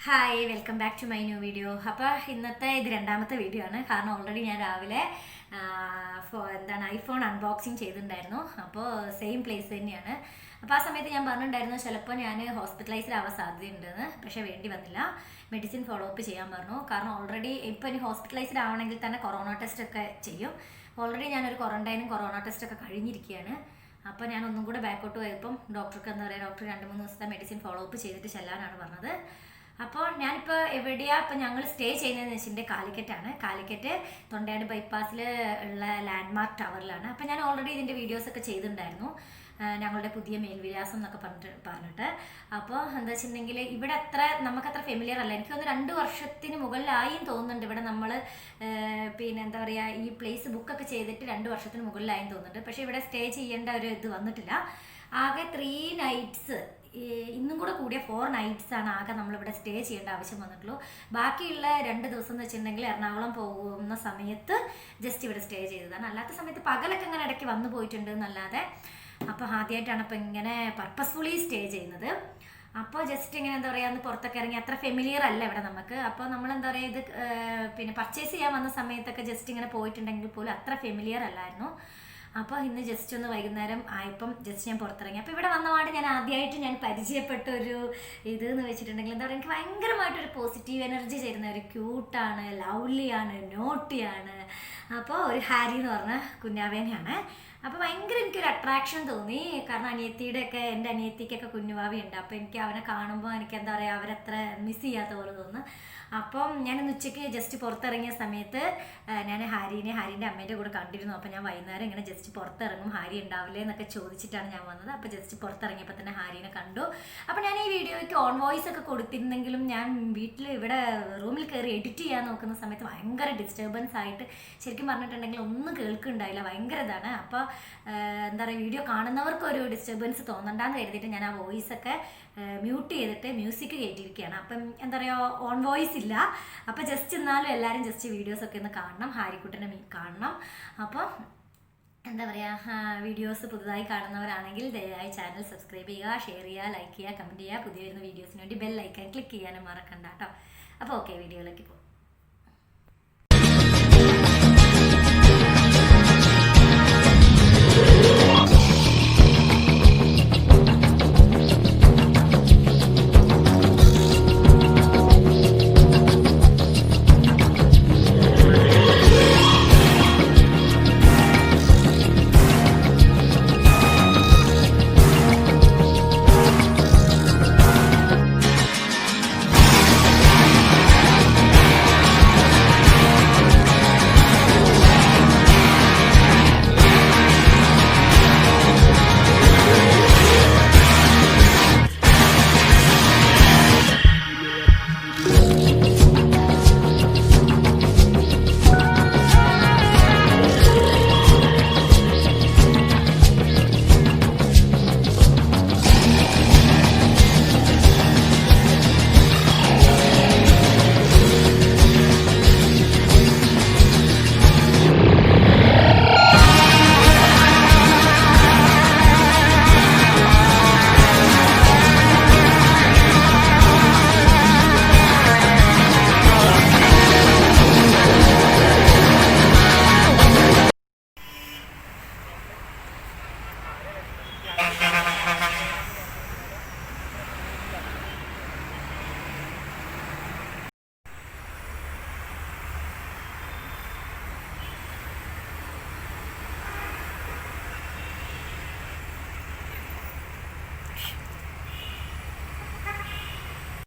Hi welcome back to my new video. അപ്പോൾ ഇന്നത്തെ ഇത് രണ്ടാമത്തെ വീഡിയോ ആണ്. കാരണം ഓൾറെഡി ഞാൻ രാവിലെ ഐഫോൺ അൺബോക്സിങ് ചെയ്തിട്ടുണ്ടായിരുന്നു. അപ്പോൾ സെയിം പ്ലേസ് തന്നെയാണ്. അപ്പോൾ ആ സമയത്ത് ഞാൻ പറഞ്ഞിട്ടുണ്ടായിരുന്നു ചിലപ്പോൾ ഞാൻ ഹോസ്പിറ്റലൈസ്ഡ് ആവാൻ സാധ്യതയുണ്ടെന്ന്. പക്ഷേ വേണ്ടി വന്നില്ല. മെഡിസിൻ ഫോളോ അപ്പ് ചെയ്യാൻ പറഞ്ഞു. കാരണം ഓൾറെഡി ഇപ്പോൾ ഇനി ഹോസ്പിറ്റലൈസ്ഡ് ആവണമെങ്കിൽ തന്നെ കൊറോണ ടെസ്റ്റ് ഒക്കെ ചെയ്യും. ഓൾറെഡി ഞാനൊരു ക്വാറന്റൈനും കൊറോണ ടെസ്റ്റൊക്കെ കഴിഞ്ഞിരിക്കുകയാണ്. അപ്പോൾ ഞാൻ ഒന്നും കൂടെ ബാക്കോട്ട് പോയപ്പം ഡോക്ടർക്ക് എന്താ പറയുക, ഡോക്ടർ 2-3 ദിവസത്തെ മെഡിസിൻ ഫോളോ അപ്പ് ചെയ്തിട്ട് ചെല്ലാനാണ് പറഞ്ഞത്. അപ്പോൾ ഞാനിപ്പോൾ എവിടെയാണ് ഇപ്പോൾ ഞങ്ങൾ സ്റ്റേ ചെയ്യുന്നതെന്ന് വെച്ചിട്ടുണ്ടെങ്കിൽ കാലിക്കറ്റാണ്. കാലിക്കറ്റ് തൊണ്ടയാട് ബൈപ്പാസിൽ ഉള്ള ലാൻഡ്മാർക്ക് ടവറിലാണ്. അപ്പോൾ ഞാൻ ഓൾറെഡി ഇതിൻ്റെ വീഡിയോസൊക്കെ ചെയ്തിട്ടുണ്ടായിരുന്നു, ഞങ്ങളുടെ പുതിയ മേൽവിലാസം എന്നൊക്കെ പറഞ്ഞിട്ട്. അപ്പോൾ എന്താ വെച്ചിട്ടുണ്ടെങ്കിൽ ഇവിടെ നമുക്കത്ര ഫെമിലിയർ അല്ല. എനിക്കൊന്ന് 2 വർഷത്തിന് മുകളിലായും തോന്നുന്നുണ്ട് ഇവിടെ നമ്മൾ പിന്നെ എന്താ പറയുക ഈ പ്ലേസ് ബുക്കൊക്കെ ചെയ്തിട്ട് 2 വർഷത്തിന് മുകളിലായും തോന്നുന്നുണ്ട്. പക്ഷേ ഇവിടെ സ്റ്റേ ചെയ്യേണ്ട ഒരു ഇത് വന്നിട്ടില്ല. ആകെ 3 നൈറ്റ്സ്, ഇന്നും കൂടെ കൂടിയ 4 നൈറ്റ്സ് ആണ് ആകെ നമ്മളിവിടെ സ്റ്റേ ചെയ്യേണ്ട ആവശ്യം വന്നിട്ടുള്ളൂ. ബാക്കിയുള്ള 2 ദിവസം എന്ന് വെച്ചിട്ടുണ്ടെങ്കിൽ എറണാകുളം പോകുന്ന സമയത്ത് ജസ്റ്റ് ഇവിടെ സ്റ്റേ ചെയ്തതാണ്. അല്ലാത്ത സമയത്ത് പകലൊക്കെ ഇങ്ങനെ ഇടയ്ക്ക് വന്നു പോയിട്ടുണ്ട് എന്നല്ലാതെ. അപ്പോൾ ആദ്യമായിട്ടാണ് ഇപ്പോൾ ഇങ്ങനെ പർപ്പസ്ഫുള്ളി സ്റ്റേ ചെയ്യുന്നത്. അപ്പോൾ ജസ്റ്റ് ഇങ്ങനെ എന്താ പറയുക, ഒന്ന് പുറത്തൊക്കെ ഇറങ്ങി അത്ര ഫെമിലിയർ അല്ല ഇവിടെ നമുക്ക്. അപ്പോൾ നമ്മളെന്താ പറയുക, ഇത് പിന്നെ പർച്ചേസ് ചെയ്യാൻ വന്ന സമയത്തൊക്കെ ജസ്റ്റ് ഇങ്ങനെ പോയിട്ടുണ്ടെങ്കിൽ പോലും അത്ര ഫെമിലിയർ അല്ലായിരുന്നു. അപ്പോൾ ഇന്ന് ജസ്റ്റ് ഒന്ന് വൈകുന്നേരം ആയപ്പം ജസ്റ്റ് ഞാൻ പുറത്തിറങ്ങി. അപ്പോൾ ഇവിടെ വന്നപാട് ഞാൻ ആദ്യമായിട്ട് പരിചയപ്പെട്ട ഒരു ഇത് എന്ന് വെച്ചിട്ടുണ്ടെങ്കിൽ എന്താ പറയുക, എനിക്ക് ഭയങ്കരമായിട്ടൊരു പോസിറ്റീവ് എനർജി ചേരുന്ന ഒരു ക്യൂട്ടാണ്, ലവ്ലിയാണ്, നോട്ടിയാണ്. അപ്പോൾ ഒരു ഹാരി എന്ന് പറഞ്ഞ കുഞ്ഞാവേനെയാണ്. അപ്പോൾ ഭയങ്കര എനിക്കൊരു അട്രാക്ഷൻ തോന്നി. കാരണം എൻ്റെ അനിയത്തിക്കൊക്കെ കുഞ്ഞുവാവിയുണ്ട്. അപ്പോൾ എനിക്ക് അവനെ കാണുമ്പോൾ എനിക്ക് എന്താ പറയുക, അവരത്ര മിസ് ചെയ്യാത്ത പോലെ തോന്നുന്നു. അപ്പം ഞാനിന്ന് ഉച്ചയ്ക്ക് ജസ്റ്റ് പുറത്തിറങ്ങിയ സമയത്ത് ഞാൻ ഹാരീൻ്റെ അമ്മേൻ്റെ കൂടെ കണ്ടിരുന്നു. അപ്പോൾ ഞാൻ വൈകുന്നേരം ഇങ്ങനെ ജസ്റ്റ് പുറത്തിറങ്ങും, ഹാരി ഉണ്ടാവില്ലേ എന്നൊക്കെ ചോദിച്ചിട്ടാണ് ഞാൻ വന്നത്. അപ്പോൾ ജസ്റ്റ് പുറത്തിറങ്ങിയപ്പോൾ തന്നെ ഹാരീനെ കണ്ടു. അപ്പോൾ ഞാൻ ഈ വീഡിയോയ്ക്ക് ഓൺ വോയിസ് ഒക്കെ കൊടുത്തിരുന്നെങ്കിലും ഞാൻ വീട്ടിൽ ഇവിടെ റൂമിൽ കയറി എഡിറ്റ് ചെയ്യാൻ നോക്കുന്ന സമയത്ത് ഭയങ്കര ഡിസ്റ്റർബൻസ് ആയിട്ട് ശരിക്കും പറഞ്ഞിട്ടുണ്ടെങ്കിൽ ഒന്നും കേൾക്കുന്നുണ്ടായില്ല, ഭയങ്കര ഇതാണ്. അപ്പോൾ എന്താ പറയുക, വീഡിയോ കാണുന്നവർക്കൊരു ഡിസ്റ്റർബൻസ് തോന്നണ്ടെന്ന് കരുതിയിട്ട് ഞാൻ ആ വോയിസൊക്കെ മ്യൂട്ട് ചെയ്തിട്ട് മ്യൂസിക് കയറ്റിയിരിക്കുകയാണ്. അപ്പം എന്താ പറയുക, ഓൺ വോയിസ് ഇല്ല. അപ്പോൾ ജസ്റ്റ് എന്നാലും എല്ലാവരും ജസ്റ്റ് വീഡിയോസൊക്കെ ഒന്ന് കാണണം, ഹാരിക്കുട്ടനെ കാണണം. അപ്പോൾ എന്താ പറയുക, വീഡിയോസ് പുതുതായി കാണുന്നവരാണെങ്കിൽ ദയവായി ചാനൽ സബ്സ്ക്രൈബ് ചെയ്യുക, ഷെയർ ചെയ്യുക, ലൈക്ക് ചെയ്യുക, കമൻറ്റ് ചെയ്യുക. പുതിയ വരുന്ന വീഡിയോസിന് വേണ്ടി ബെൽ ഐക്കൺ ക്ലിക്ക് ചെയ്യാനും മറക്കണ്ട കേട്ടോ. അപ്പോൾ ഓക്കെ, വീഡിയോയിലേക്ക് പോകും.